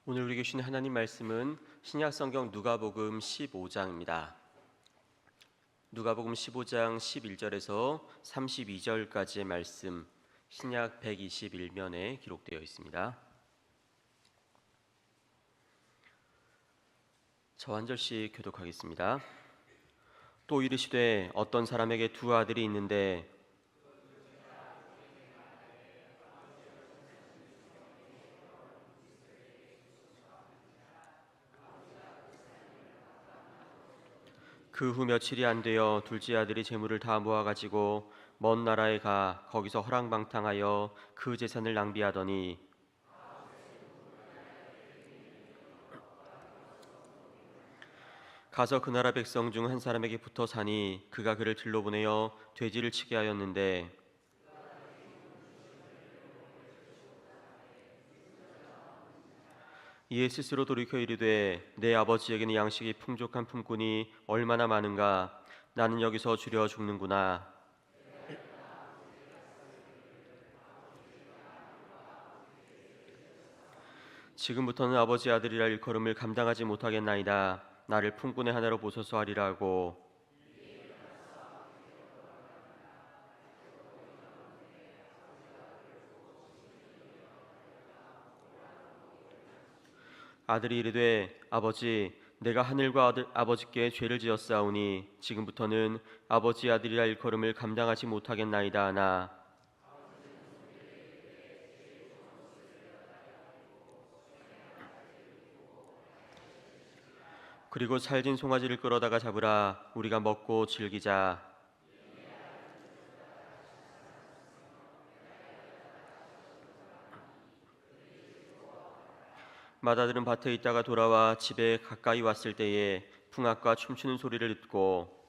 오늘 우리에게 주신 하나님 말씀은 신약성경 누가복음 15장입니다. 누가복음 15장 11절에서 32절까지의 말씀, 신약 121면에 기록되어 있습니다. 저 한 절씩 교독하겠습니다. 또 이르시되 어떤 사람에게 두 아들이 있는데 그 후 며칠이 안 되어 둘째 아들이 재물을 다 모아가지고 먼 나라에 가 거기서 허랑방탕하여 그 재산을 낭비하더니 가서 그 나라 백성 중 한 사람에게 붙어 사니 그가 그를 들러 보내어 돼지를 치게 하였는데 이에 스스로 돌이켜 이르되 내 아버지에게는 양식이 풍족한 품꾼이 얼마나 많은가. 나는 여기서 주려 죽는구나. 지금부터는 아버지 아들이라 일컬음을 감당하지 못하겠나이다. 나를 품꾼의 하나로 보소서 하리라 하고 아들이 이르되 아버지 내가 하늘과 아버지께 죄를 지었사오니 지금부터는 아버지 아들이라 일컬음을 감당하지 못하겠나이다 하나 그리고 살진 송아지를 끌어다가 잡으라. 우리가 먹고 즐기자. 맏아들은 밭에 있다가 돌아와 집에 가까이 왔을 때에 풍악과 춤추는 소리를 듣고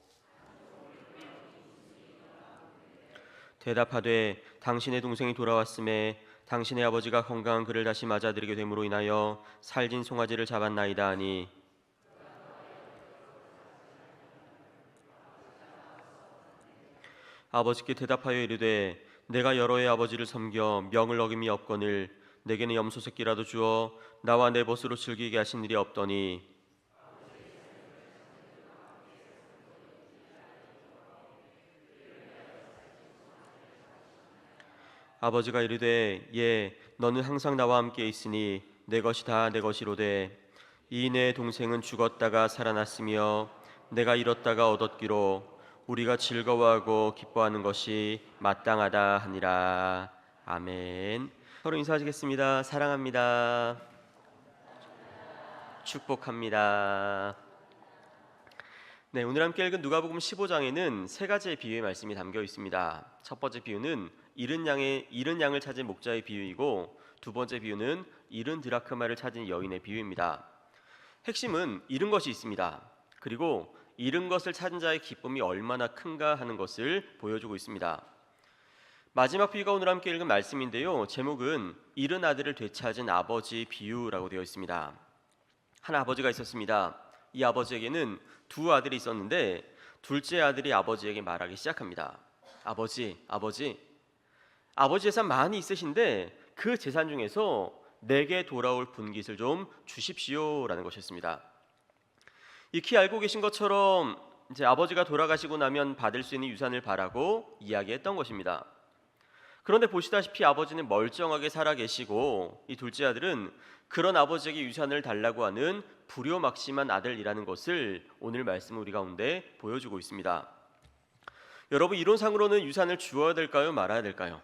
대답하되 당신의 동생이 돌아왔음에 당신의 아버지가 건강한 그를 다시 맞아들이게 됨으로 인하여 살진 송아지를 잡았나이다 하니 아버지께 대답하여 이르되 내가 여러 해 아버지를 섬겨 명을 어김이 없거늘 내게는 염소 새끼라도 주어 나와 내 벗으로 즐기게 하신 일이 없더니 아버지가 이르되 예 너는 항상 나와 함께 있으니 내 것이 다 내 것이로되 이 내 동생은 죽었다가 살아났으며 내가 잃었다가 얻었기로 우리가 즐거워하고 기뻐하는 것이 마땅하다 하니라. 아멘. 서로 인사하시겠습니다. 사랑합니다. 축복합니다. 네, 오늘 함께 읽은 누가복음 15장에는 세 가지의 비유의 말씀이 담겨 있습니다. 첫 번째 비유는 잃은 양을 찾은 목자의 비유이고 두 번째 비유는 잃은 드라크마를 찾은 여인의 비유입니다. 핵심은 잃은 것이 있습니다. 그리고 잃은 것을 찾은 자의 기쁨이 얼마나 큰가 하는 것을 보여주고 있습니다. 마지막 비유가 오늘 함께 읽은 말씀인데요. 제목은 잃은 아들을 되찾은 아버지 비유라고 되어 있습니다. 한 아버지가 있었습니다. 이 아버지에게는 두 아들이 있었는데 둘째 아들이 아버지에게 말하기 시작합니다. 아버지 재산 많이 있으신데 그 재산 중에서 내게 돌아올 분깃을 좀 주십시오라는 것이었습니다. 익히 알고 계신 것처럼 이제 아버지가 돌아가시고 나면 받을 수 있는 유산을 바라고 이야기했던 것입니다. 그런데 보시다시피 아버지는 멀쩡하게 살아계시고 이 둘째 아들은 그런 아버지에게 유산을 달라고 하는 불효막심한 아들이라는 것을 오늘 말씀 우리 가운데 보여주고 있습니다. 여러분, 이론상으로는 유산을 주어야 될까요? 말아야 될까요?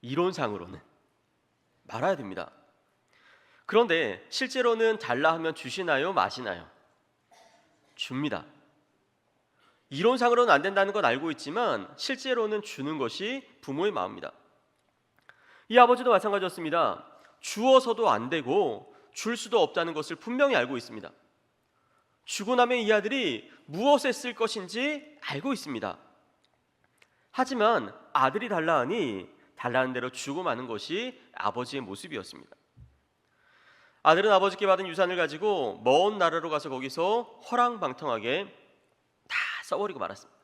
이론상으로는 말아야 됩니다. 그런데 실제로는 달라 하면 주시나요? 마시나요? 줍니다. 이론상으로는 안 된다는 건 알고 있지만 실제로는 주는 것이 부모의 마음입니다. 이 아버지도 마찬가지였습니다. 주어서도 안 되고 줄 수도 없다는 것을 분명히 알고 있습니다. 주고 나면 이 아들이 무엇에 쓸 것인지 알고 있습니다. 하지만 아들이 달라 하니 달라는 대로 주고 마는 것이 아버지의 모습이었습니다. 아들은 아버지께 받은 유산을 가지고 먼 나라로 가서 거기서 허랑방탕하게 다 써버리고 말았습니다.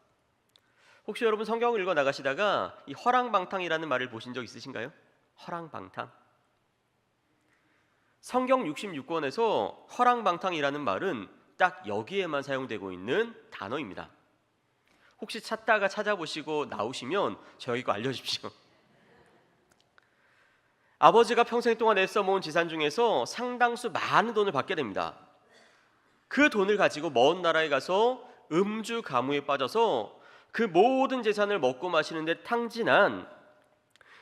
혹시 여러분 성경을 읽어 나가시다가 이 허랑방탕이라는 말을 보신 적 있으신가요? 허랑방탕. 성경 66권에서 허랑방탕이라는 말은 딱 여기에만 사용되고 있는 단어입니다. 혹시 찾다가 찾아보시고 나오시면 저에게 알려주십시오. 아버지가 평생 동안 애써 모은 재산 중에서 상당수 많은 돈을 받게 됩니다. 그 돈을 가지고 먼 나라에 가서 음주 가무에 빠져서 그 모든 재산을 먹고 마시는 데 탕진한,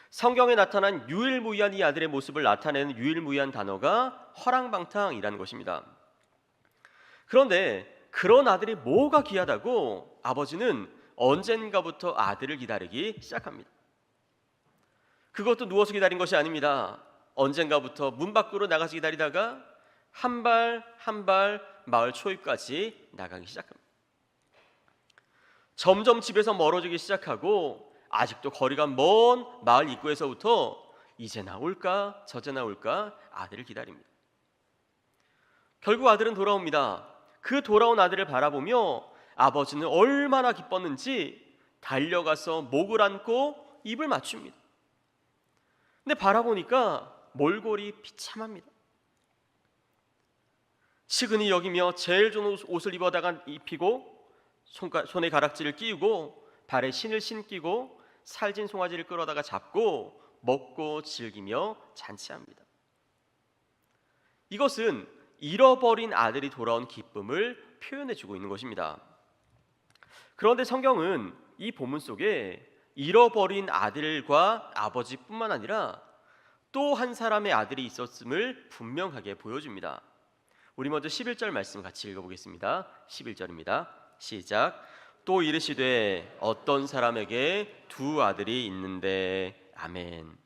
성경에 나타난 유일무이한 이 아들의 모습을 나타내는 유일무이한 단어가 허랑방탕이라는 것입니다. 그런데 그런 아들이 뭐가 귀하다고 아버지는 언젠가부터 아들을 기다리기 시작합니다. 그것도 누워서 기다린 것이 아닙니다. 언젠가부터 문 밖으로 나가서 기다리다가 한 발 한 발 마을 초입까지 나가기 시작합니다. 점점 집에서 멀어지기 시작하고 아직도 거리가 먼 마을 입구에서부터 이제 나올까 저제 나올까 아들을 기다립니다. 결국 아들은 돌아옵니다. 그 돌아온 아들을 바라보며 아버지는 얼마나 기뻤는지 달려가서 목을 안고 입을 맞춥니다. 근데 바라보니까 몰골이 비참합니다. 측은히 여기며 제일 좋은 옷을 입어다가 입히고 손에 가락지를 끼우고 발에 신을 신기고 살진 송아지를 끌어다가 잡고 먹고 즐기며 잔치합니다. 이것은 잃어버린 아들이 돌아온 기쁨을 표현해주고 있는 것입니다. 그런데 성경은 이 본문 속에 잃어버린 아들과 아버지뿐만 아니라 또 한 사람의 아들이 있었음을 분명하게 보여줍니다. 우리 먼저 11절 말씀 같이 읽어보겠습니다. 11절입니다. 시작. 또 이르시되 어떤 사람에게 두 아들이 있는데. 아멘.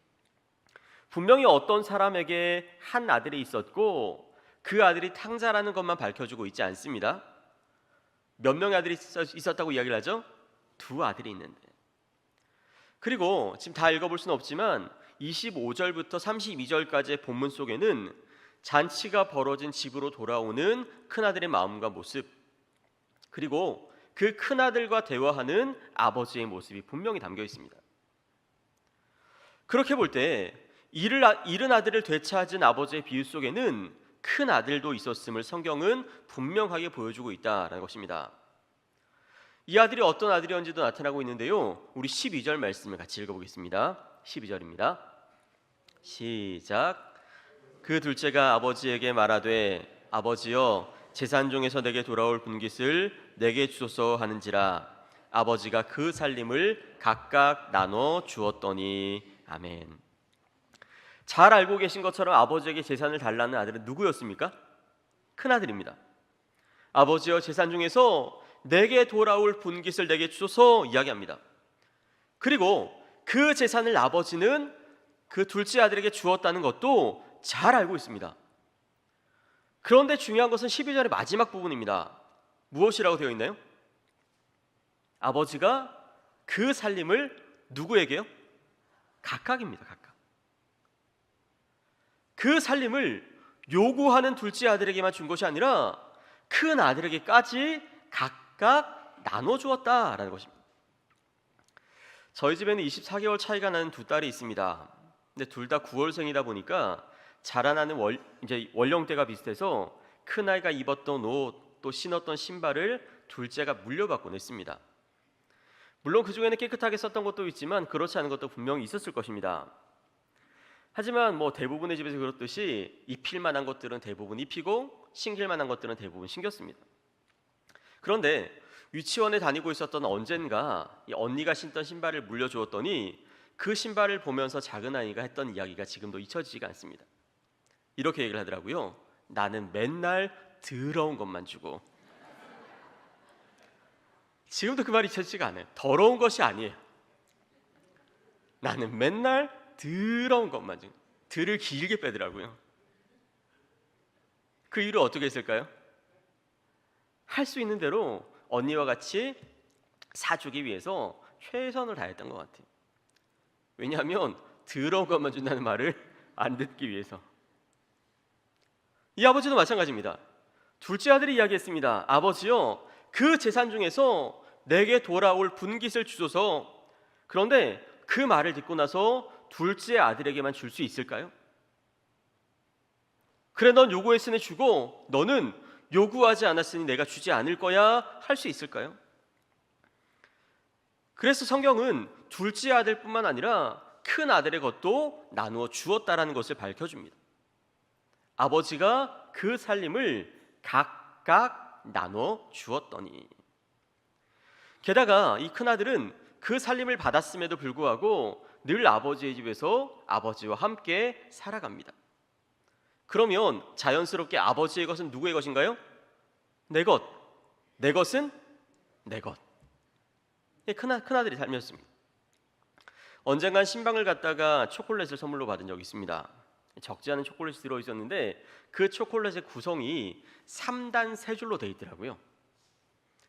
분명히 어떤 사람에게 한 아들이 있었고 그 아들이 탕자라는 것만 밝혀주고 있지 않습니다. 몇 명의 아들이 있었다고 이야기를 하죠? 두 아들이 있는데. 그리고 지금 다 읽어볼 수는 없지만 25절부터 32절까지의 본문 속에는 잔치가 벌어진 집으로 돌아오는 큰아들의 마음과 모습, 그리고 그 큰아들과 대화하는 아버지의 모습이 분명히 담겨 있습니다. 그렇게 볼 때 잃은 아들을 되찾은 아버지의 비유 속에는 큰 아들도 있었음을 성경은 분명하게 보여주고 있다는 것입니다. 이 아들이 어떤 아들이었는지도 나타나고 있는데요, 우리 12절 말씀을 같이 읽어보겠습니다. 12절입니다. 시작. 그 둘째가 아버지에게 말하되 아버지여 재산 중에서 내게 돌아올 분깃을 내게 주소서 하는지라. 아버지가 그 살림을 각각 나눠 주었더니. 아멘. 잘 알고 계신 것처럼 아버지에게 재산을 달라는 아들은 누구였습니까? 큰아들입니다. 아버지여 재산 중에서 내게 돌아올 분깃을 내게 주소서 이야기합니다. 그리고 그 재산을 아버지는 그 둘째 아들에게 주었다는 것도 잘 알고 있습니다. 그런데 중요한 것은 12절의 마지막 부분입니다. 무엇이라고 되어 있나요? 아버지가 그 살림을 누구에게요? 각각입니다. 각각. 그 살림을 요구하는 둘째 아들에게만 준 것이 아니라 큰 아들에게까지 각각 나눠주었다라는 것입니다. 저희 집에는 24개월 차이가 나는 두 딸이 있습니다. 근데 둘 다 9월생이다 보니까 자라나는 연령대가 비슷해서 큰아이가 입었던 옷, 또 신었던 신발을 둘째가 물려받곤 했습니다. 물론 그 중에는 깨끗하게 썼던 것도 있지만 그렇지 않은 것도 분명히 있었을 것입니다. 하지만 대부분의 집에서 그렇듯이 입힐 만한 것들은 대부분 입히고 신길 만한 것들은 대부분 신겼습니다. 그런데 유치원에 다니고 있었던 언젠가 이 언니가 신던 신발을 물려주었더니 그 신발을 보면서 작은 아이가 했던 이야기가 지금도 잊혀지지가 않습니다. 이렇게 얘기를 하더라고요. 나는 맨날 더러운 것만 주고. 지금도 그 말이 잊혀지지가 않아요. 더러운 것이 아니에요. 나는 맨날 더러운 것만 주고. 들을 길게 빼더라고요. 그 이유를 어떻게 했을까요? 할 수 있는 대로 언니와 같이 사주기 위해서 최선을 다했던 것 같아요. 왜냐하면 더러운 것만 준다는 말을 안 듣기 위해서. 이 아버지도 마찬가지입니다. 둘째 아들이 이야기했습니다. 아버지요, 그 재산 중에서 내게 돌아올 분깃을 주소서. 그런데 그 말을 듣고 나서 둘째 아들에게만 줄 수 있을까요? 그래, 넌 요구했으니 주고 너는 요구하지 않았으니 내가 주지 않을 거야 할 수 있을까요? 그래서 성경은 둘째 아들뿐만 아니라 큰 아들의 것도 나누어 주었다라는 것을 밝혀줍니다. 아버지가 그 살림을 각각 나눠 주었더니. 게다가 이 큰아들은 그 살림을 받았음에도 불구하고 늘 아버지의 집에서 아버지와 함께 살아갑니다. 그러면 자연스럽게 아버지의 것은 누구의 것인가요? 내 것. 내 것은 내 것. 큰아들이 삶이었습니다. 언젠간 신방을 갔다가 초콜릿을 선물로 받은 적이 있습니다. 적지 않은 초콜릿이 들어있었는데 그 초콜릿의 구성이 3단 3줄로 되어 있더라고요.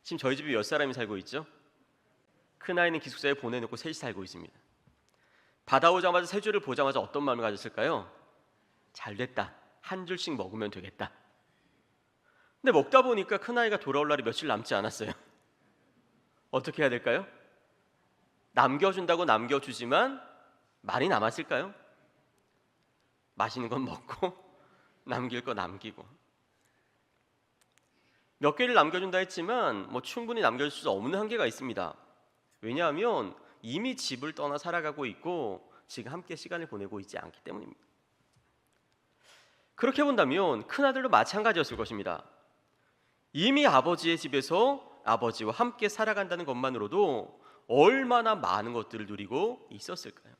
지금 저희 집에 몇 사람이 살고 있죠? 큰아이는 기숙사에 보내놓고 셋이 살고 있습니다. 받아오자마자 3줄을 보자마자 어떤 마음을 가졌을까요? 잘됐다. 한 줄씩 먹으면 되겠다. 근데 먹다 보니까 큰아이가 돌아올 날이 며칠 남지 않았어요. 어떻게 해야 될까요? 남겨준다고 남겨주지만 많이 남았을까요? 맛있는 건 먹고 남길 거 남기고. 몇 개를 남겨준다 했지만 충분히 남겨줄 수 없는 한계가 있습니다. 왜냐하면 이미 집을 떠나 살아가고 있고 지금 함께 시간을 보내고 있지 않기 때문입니다. 그렇게 본다면 큰아들도 마찬가지였을 것입니다. 이미 아버지의 집에서 아버지와 함께 살아간다는 것만으로도 얼마나 많은 것들을 누리고 있었을까요?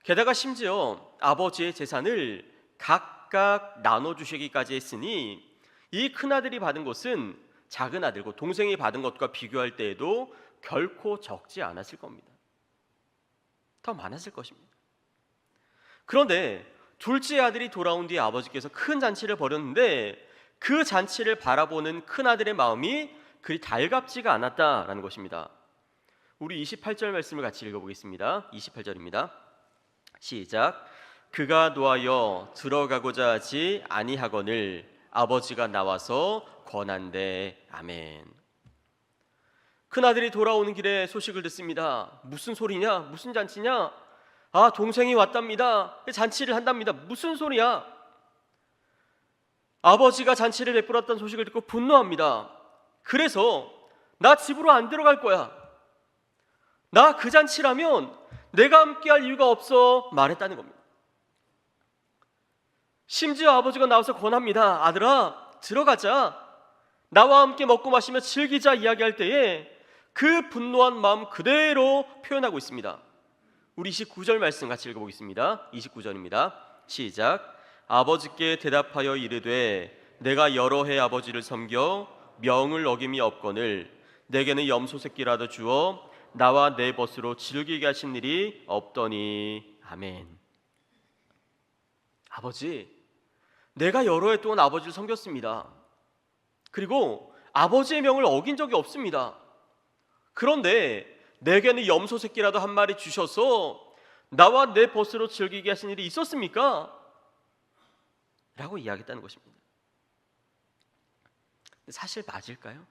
게다가 심지어 아버지의 재산을 각각 나눠주시기까지 했으니 이 큰아들이 받은 것은 작은 아들고 동생이 받은 것과 비교할 때에도 결코 적지 않았을 겁니다. 더 많았을 것입니다. 그런데 둘째 아들이 돌아온 뒤에 아버지께서 큰 잔치를 벌였는데 그 잔치를 바라보는 큰아들의 마음이 그리 달갑지가 않았다라는 것입니다. 우리 28절 말씀을 같이 읽어보겠습니다. 28절입니다. 시작. 그가 노하여 들어가고자 하지 아니하거늘 아버지가 나와서 권한대. 아멘. 큰아들이 돌아오는 길에 소식을 듣습니다. 무슨 소리냐? 무슨 잔치냐? 아, 동생이 왔답니다. 잔치를 한답니다. 무슨 소리야? 아버지가 잔치를 베풀었다는 소식을 듣고 분노합니다. 그래서 나 집으로 안 들어갈 거야. 나 그 잔치라면 내가 함께할 이유가 없어 말했다는 겁니다. 심지어 아버지가 나와서 권합니다. 아들아, 들어가자. 나와 함께 먹고 마시며 즐기자 이야기할 때에 그 분노한 마음 그대로 표현하고 있습니다. 우리 29절 말씀 같이 읽어보겠습니다. 29절입니다. 시작. 아버지께 대답하여 이르되 내가 여러 해 아버지를 섬겨 명을 어김이 없거늘 내게는 염소 새끼라도 주어 나와 내 벗으로 즐기게 하신 일이 없더니. 아멘. 아버지, 내가 여러 해 동안 아버지를 섬겼습니다. 그리고 아버지의 명을 어긴 적이 없습니다. 그런데 내게는 염소 새끼라도 한 마리 주셔서 나와 내 벗으로 즐기게 하신 일이 있었습니까? 라고 이야기했다는 것입니다. 사실 맞을까요?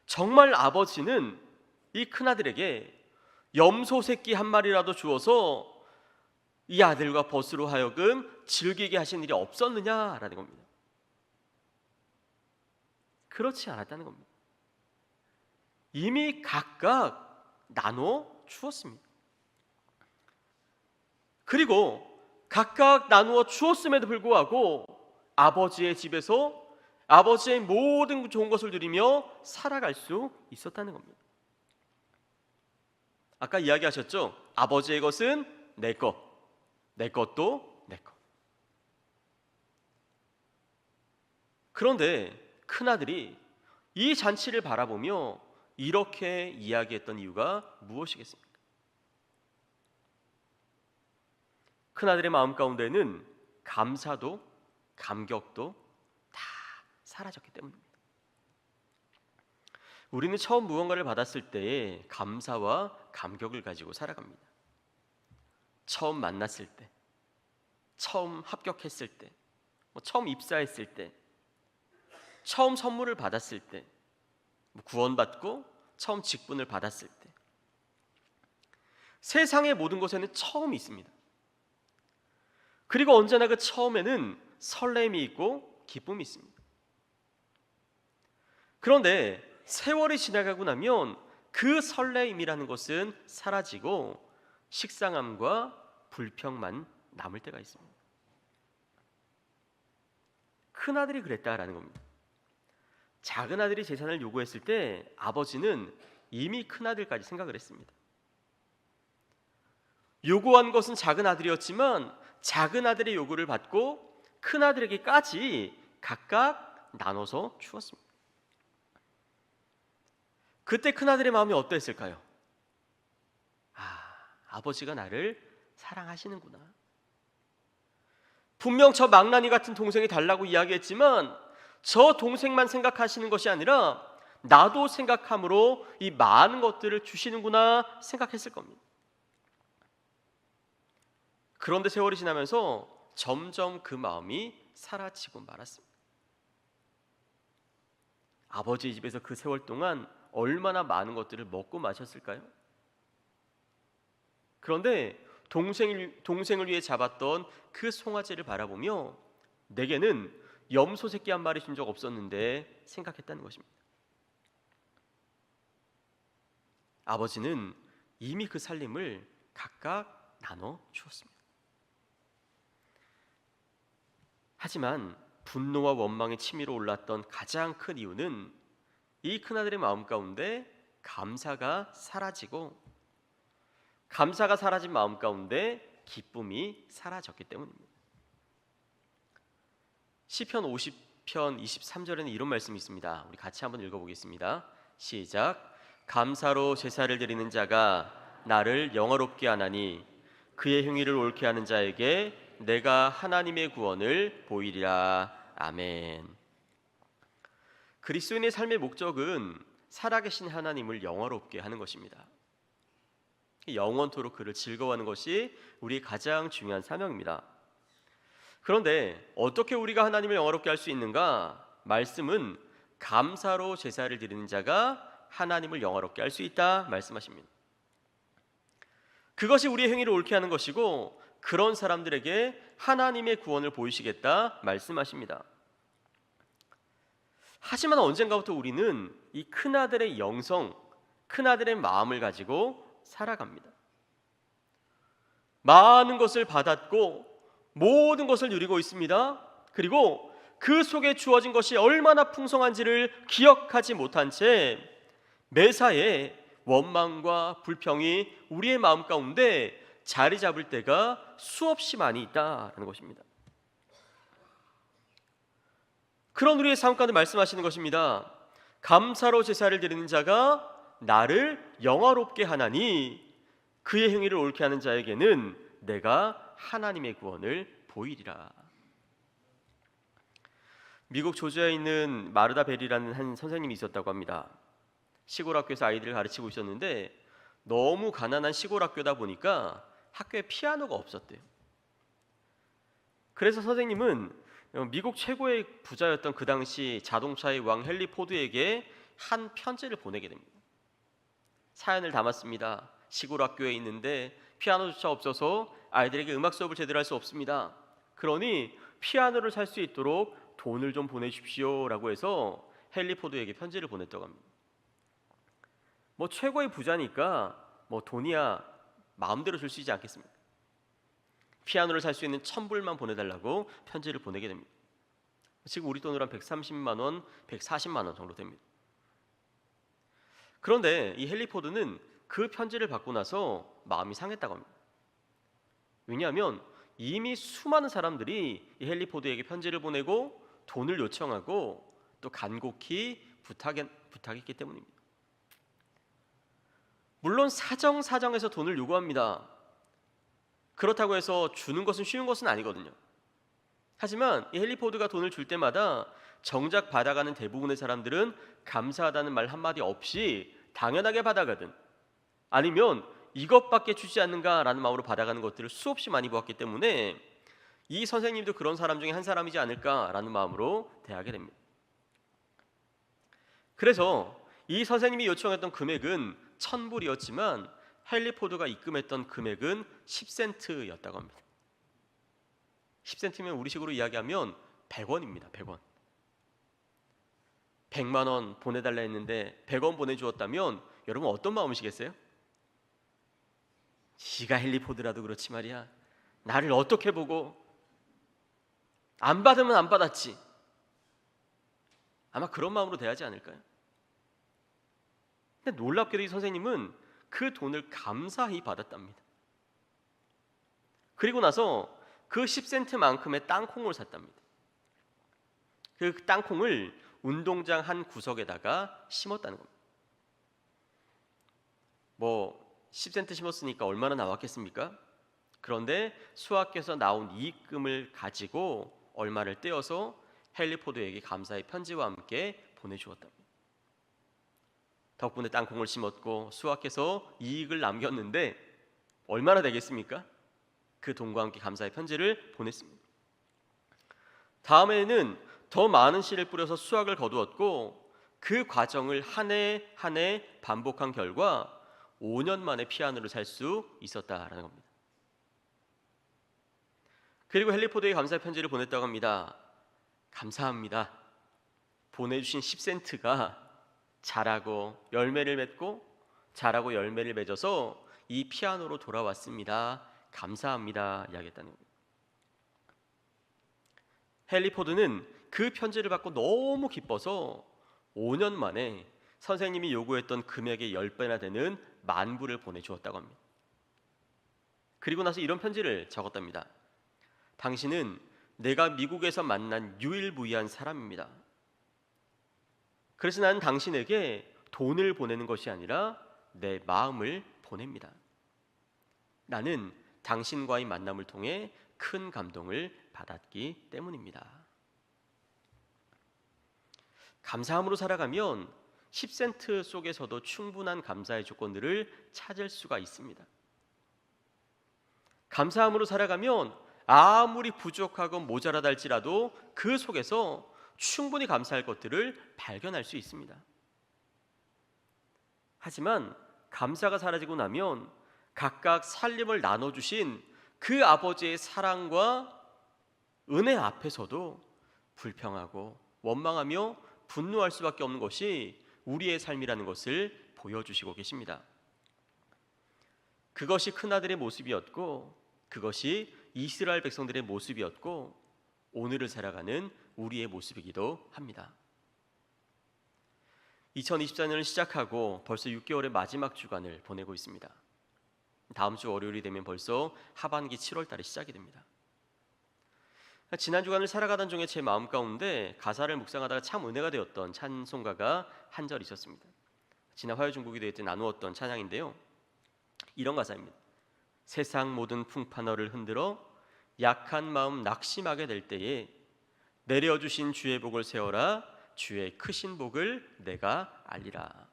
정말 아버지는 이 큰아들에게 염소 새끼 한 마리라도 주어서 이 아들과 벗으로 하여금 즐기게 하신 일이 없었느냐라는 겁니다. 그렇지 않았다는 겁니다. 이미 각각 나눠 주었습니다. 그리고 각각 나누어 주었음에도 불구하고 아버지의 집에서 아버지의 모든 좋은 것을 누리며 살아갈 수 있었다는 겁니다. 아까 이야기하셨죠? 아버지의 것은 내 것, 내 것도 내 것. 그런데 큰아들이 이 잔치를 바라보며 이렇게 이야기했던 이유가 무엇이겠습니까? 큰아들의 마음 가운데는 감사도 감격도 다 사라졌기 때문입니다. 우리는 처음 무언가를 받았을 때에 감사와 감격을 가지고 살아갑니다. 처음 만났을 때, 처음 합격했을 때, 처음 입사했을 때, 처음 선물을 받았을 때, 구원받고 처음 직분을 받았을 때, 세상의 모든 것에는 처음이 있습니다. 그리고 언제나 그 처음에는 설렘이 있고 기쁨이 있습니다. 그런데 세월이 지나가고 나면 그 설렘이라는 것은 사라지고 식상함과 불평만 남을 때가 있습니다. 큰아들이 그랬다라는 겁니다. 작은 아들이 재산을 요구했을 때 아버지는 이미 큰아들까지 생각을 했습니다. 요구한 것은 작은 아들이었지만 작은 아들의 요구를 받고 큰아들에게까지 각각 나눠서 주었습니다. 그때 큰아들의 마음이 어땠을까요? 아버지가 나를 사랑하시는구나. 분명 저 망나니 같은 동생이 달라고 이야기했지만 저 동생만 생각하시는 것이 아니라 나도 생각함으로 이 많은 것들을 주시는구나 생각했을 겁니다. 그런데 세월이 지나면서 점점 그 마음이 사라지고 말았습니다. 아버지 집에서 그 세월 동안 얼마나 많은 것들을 먹고 마셨을까요? 그런데 동생을 위해 잡았던 그 송아지를 바라보며 내게는 염소 새끼 한 마리 준 적 없었는데 생각했다는 것입니다. 아버지는 이미 그 살림을 각각 나눠 주었습니다. 하지만 분노와 원망의 치밀어 올랐던 가장 큰 이유는 이 큰아들의 마음 가운데 감사가 사라진 마음 가운데 기쁨이 사라졌기 때문입니다. 시편 50편 23절에는 이런 말씀이 있습니다. 우리 같이 한번 읽어보겠습니다. 시작. 감사로 제사를 드리는 자가 나를 영화롭게 하나니 그의 행위를 옳게 하는 자에게 내가 하나님의 구원을 보이리라. 아멘. 그리스도인의 삶의 목적은 살아계신 하나님을 영화롭게 하는 것입니다. 영원토록 그를 즐거워하는 것이 우리의 가장 중요한 사명입니다. 그런데 어떻게 우리가 하나님을 영화롭게 할 수 있는가? 말씀은 감사로 제사를 드리는 자가 하나님을 영화롭게 할 수 있다 말씀하십니다. 그것이 우리의 행위를 옳게 하는 것이고 그런 사람들에게 하나님의 구원을 보이시겠다 말씀하십니다. 하지만 언젠가부터 우리는 이 큰아들의 영성, 큰아들의 마음을 가지고 살아갑니다. 많은 것을 받았고 모든 것을 누리고 있습니다. 그리고 그 속에 주어진 것이 얼마나 풍성한지를 기억하지 못한 채 매사에 원망과 불평이 우리의 마음 가운데 자리 잡을 때가 수없이 많이 있다는 것입니다. 그런 우리의 삶 가운데 말씀하시는 것입니다. 감사로 제사를 드리는 자가 나를 영화롭게 하나니 그의 행위를 옳게 하는 자에게는 내가 하나님의 구원을 보이리라. 미국 조지아에 있는 마르다 벨이라는 한 선생님이 있었다고 합니다. 시골 학교에서 아이들을 가르치고 있었는데 너무 가난한 시골 학교다 보니까 학교에 피아노가 없었대요. 그래서 선생님은 미국 최고의 부자였던 그 당시 자동차의 왕 헨리 포드에게 한 편지를 보내게 됩니다. 사연을 담았습니다. 시골 학교에 있는데 피아노조차 없어서 아이들에게 음악 수업을 제대로 할 수 없습니다. 그러니 피아노를 살 수 있도록 돈을 좀 보내주십시오 라고 해서 헨리 포드에게 편지를 보냈다고 합니다. 최고의 부자니까 돈이야 마음대로 줄 수 있지 않겠습니까? 피아노를 살 수 있는 1,000불만 보내달라고 편지를 보내게 됩니다. 지금 우리 돈으로 한 130만 원, 140만 원 정도 됩니다. 그런데 이 헨리 포드는 그 편지를 받고 나서 마음이 상했다고 합니다. 왜냐하면 이미 수많은 사람들이 이 헨리 포드에게 편지를 보내고 돈을 요청하고 또 간곡히 부탁했기 때문입니다. 물론 사정사정해서 돈을 요구합니다. 그렇다고 해서 주는 것은 쉬운 것은 아니거든요. 하지만 이 헨리 포드가 돈을 줄 때마다 정작 받아가는 대부분의 사람들은 감사하다는 말 한마디 없이 당연하게 받아가든 아니면 이것밖에 주지 않는가라는 마음으로 받아가는 것들을 수없이 많이 보았기 때문에 이 선생님도 그런 사람 중에 한 사람이지 않을까라는 마음으로 대하게 됩니다. 그래서 이 선생님이 요청했던 금액은 1,000불이었지만 헨리 포드가 입금했던 금액은 10센트였다고 합니다. 10센트면 우리식으로 이야기하면 100원입니다. 100원. 100만 원 보내달라 했는데 100원 보내주었다면 여러분 어떤 마음이시겠어요? 지가 헨리 포드라도 그렇지 말이야. 나를 어떻게 보고 안 받으면 안 받았지. 아마 그런 마음으로 대하지 않을까요? 근데 놀랍게도 이 선생님은 그 돈을 감사히 받았답니다. 그리고 나서 그 10센트만큼의 땅콩을 샀답니다. 그 땅콩을 운동장 한 구석에다가 심었다는 겁니다. 뭐 10센트 심었으니까 얼마나 나왔겠습니까? 그런데 수학에서 나온 이익금을 가지고 얼마를 떼어서 헨리 포드에게 감사의 편지와 함께 보내주었답니다. 덕분에 땅콩을 심었고 수확해서 이익을 남겼는데 얼마나 되겠습니까? 그 돈과 함께 감사의 편지를 보냈습니다. 다음에는 더 많은 씨를 뿌려서 수확을 거두었고 그 과정을 한 해 한 해 반복한 결과 5년 만에 피아노를 살 수 있었다라는 겁니다. 그리고 헨리 포드에게 감사의 편지를 보냈다고 합니다. 감사합니다. 보내주신 10센트가 자라고 열매를 맺고 자라고 열매를 맺어서 이 피아노로 돌아왔습니다. 감사합니다. 이야기했다는 겁니다. 헨리 포드는 그 편지를 받고 너무 기뻐서 5년 만에 선생님이 요구했던 금액의 10배나 되는 만불을 보내주었다고 합니다. 그리고 나서 이런 편지를 적었답니다. 당신은 내가 미국에서 만난 유일무이한 사람입니다. 그래서 나는 당신에게 돈을 보내는 것이 아니라 내 마음을 보냅니다. 나는 당신과의 만남을 통해 큰 감동을 받았기 때문입니다. 감사함으로 살아가면 10센트 속에서도 충분한 감사의 조건들을 찾을 수가 있습니다. 감사함으로 살아가면 아무리 부족하고 모자라다 할지라도 그 속에서 충분히 감사할 것들을 발견할 수 있습니다. 하지만 감사가 사라지고 나면 각각 살림을 나눠주신 그 아버지의 사랑과 은혜 앞에서도 불평하고 원망하며 분노할 수밖에 없는 것이 우리의 삶이라는 것을 보여주시고 계십니다. 그것이 큰아들의 모습이었고 그것이 이스라엘 백성들의 모습이었고 오늘을 살아가는 우리의 모습이기도 합니다. 2024년을 시작하고 벌써 6개월의 마지막 주간을 보내고 있습니다. 다음 주 월요일이 되면 벌써 하반기 7월 달이 시작이 됩니다. 지난 주간을 살아가던 중에 제 마음 가운데 가사를 묵상하다가 참 은혜가 되었던 찬송가가 한 절 있었습니다. 지난 화요 중국이 될 때 나누었던 찬양인데요. 이런 가사입니다. 세상 모든 풍파너를 흔들어 약한 마음 낙심하게 될 때에 내려주신 주의 복을 세워라 주의 크신 복을 내가 알리라.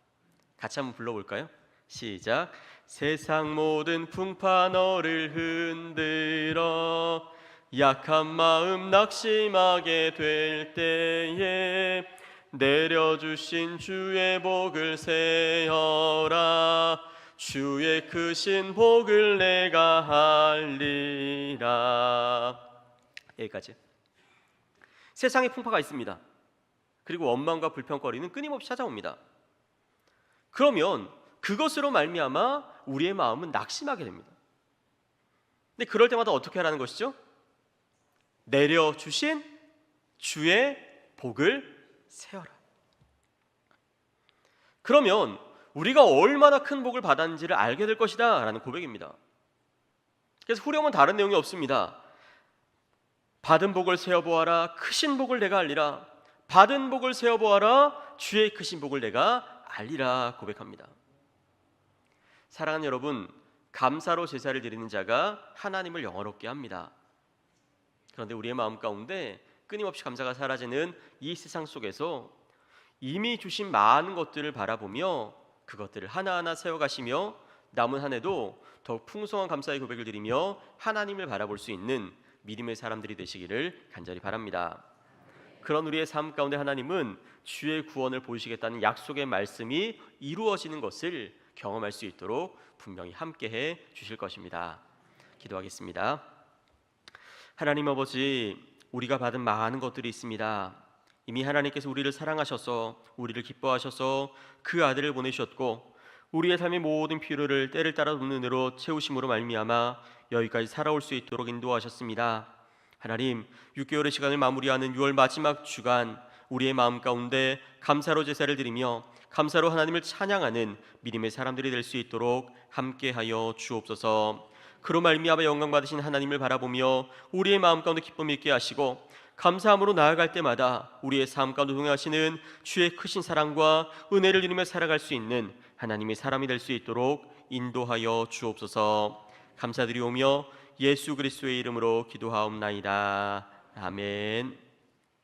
같이 한번 불러볼까요? 시작. 세상 모든 풍파 너를 흔들어 약한 마음 낙심하게 될 때에 내려주신 주의 복을 세어라 주의 크신 복을 내가 알리라. 여기까지. 세상에 풍파가 있습니다. 그리고 원망과 불평거리는 끊임없이 찾아옵니다. 그러면 그것으로 말미암아 우리의 마음은 낙심하게 됩니다. 근데 그럴 때마다 어떻게 하라는 것이죠? 내려주신 주의 복을 세어라. 그러면 우리가 얼마나 큰 복을 받았는지를 알게 될 것이다 라는 고백입니다. 그래서 후렴은 다른 내용이 없습니다. 받은 복을 세어보아라 크신 복을 내가 알리라. 받은 복을 세어보아라 주의 크신 복을 내가 알리라 고백합니다. 사랑하는 여러분, 감사로 제사를 드리는 자가 하나님을 영화롭게 합니다. 그런데 우리의 마음 가운데 끊임없이 감사가 사라지는 이 세상 속에서 이미 주신 많은 것들을 바라보며 그것들을 하나하나 세워가시며 남은 한 해도 더욱 풍성한 감사의 고백을 드리며 하나님을 바라볼 수 있는 믿음의 사람들이 되시기를 간절히 바랍니다. 그런 우리의 삶 가운데 하나님은 주의 구원을 보이시겠다는 약속의 말씀이 이루어지는 것을 경험할 수 있도록 분명히 함께해 주실 것입니다. 기도하겠습니다. 하나님 아버지, 우리가 받은 많은 것들이 있습니다. 이미 하나님께서 우리를 사랑하셔서 우리를 기뻐하셔서 그 아들을 보내셨고 우리의 삶의 모든 필요를 때를 따라 돕는 은혜로 채우심으로 말미암아 여기까지 살아올 수 있도록 인도하셨습니다. 하나님, 6개월의 시간을 마무리하는 6월 마지막 주간 우리의 마음 가운데 감사로 제사를 드리며 감사로 하나님을 찬양하는 믿음의 사람들이 될 수 있도록 함께하여 주옵소서. 그로 말미암아 영광 받으신 하나님을 바라보며 우리의 마음 가운데 기쁨 있게 하시고 감사함으로 나아갈 때마다 우리의 삶 가운데 동행하시는 주의 크신 사랑과 은혜를 누리며 살아갈 수 있는 하나님의 사람이 될 수 있도록 인도하여 주옵소서. 감사드리오며 예수 그리스도의 이름으로 기도하옵나이다. 아멘.